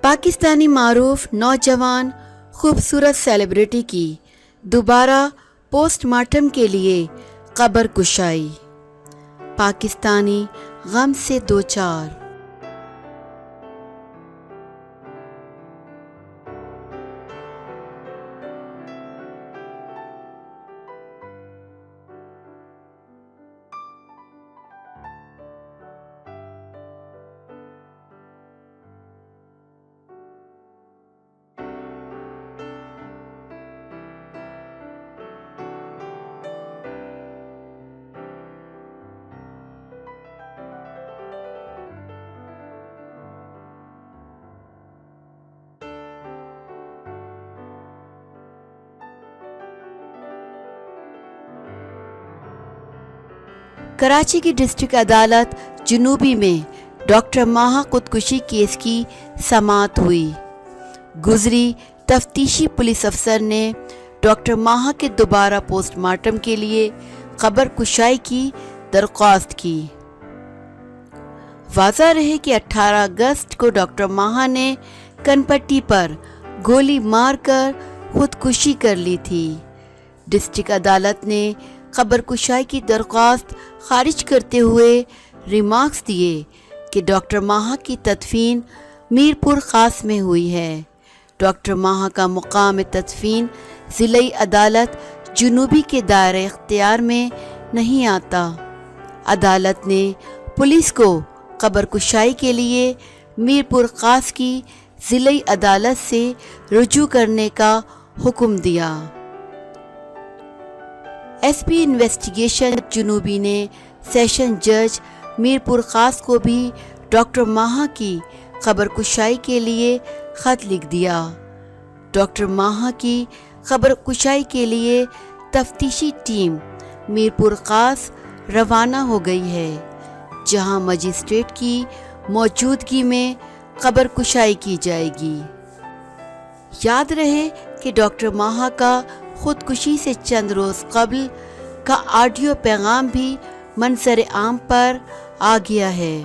पाकिस्तानी मारूफ नौजवान खूबसूरत सेलिब्रिटी की दोबारा पोस्टमार्टम के लिए कब्र कुशाई। पाकिस्तानी गम से दो चार। कराची की डिस्ट्रिक्ट अदालत जुनूबी में डॉक्टर माहा खुदकुशी केस की समाअत हुई। गुजरी तफ्तीशी पुलिस अफसर ने डॉक्टर माहा के दोबारा पोस्टमार्टम के लिए कब्र कुशाई की दरख्वास्त की। वाज़ा रहे कि 18 अगस्त को डॉक्टर माहा ने कनपट्टी पर गोली मारकर खुदकुशी कर ली थी। डिस्ट्रिक्ट अदालत ने कब्र कुशाई की दरख्वास्त खारिज करते हुए रिमार्क्स दिए कि डॉक्टर माहा की तदफीन मीरपुर खास में हुई है। डॉक्टर माहा का मुकाम तदफीन ज़िली अदालत जुनूबी के दायरे इख्तियार में नहीं आता। अदालत ने पुलिस को कब्र कुशाई के लिए मीरपुर खास की ज़िली अदालत से रुजू करने का हुक्म दिया। एसपी इन्वेस्टिगेशन जुनूबी ने सेशन जज मीरपुर खास को भी डॉक्टर माहा की कब्र कुशाई के लिए ख़त लिख दिया। डॉक्टर माहा की कब्र कुशाई के लिए तफ्तीशी टीम मीरपुर खास रवाना हो गई है, जहां मजिस्ट्रेट की मौजूदगी में कब्र कुशाई की जाएगी। याद रहे कि डॉक्टर माहा का खुदकुशी से चंद रोज़ कबल का ऑडियो पैगाम भी मंजर आम पर आ गया है।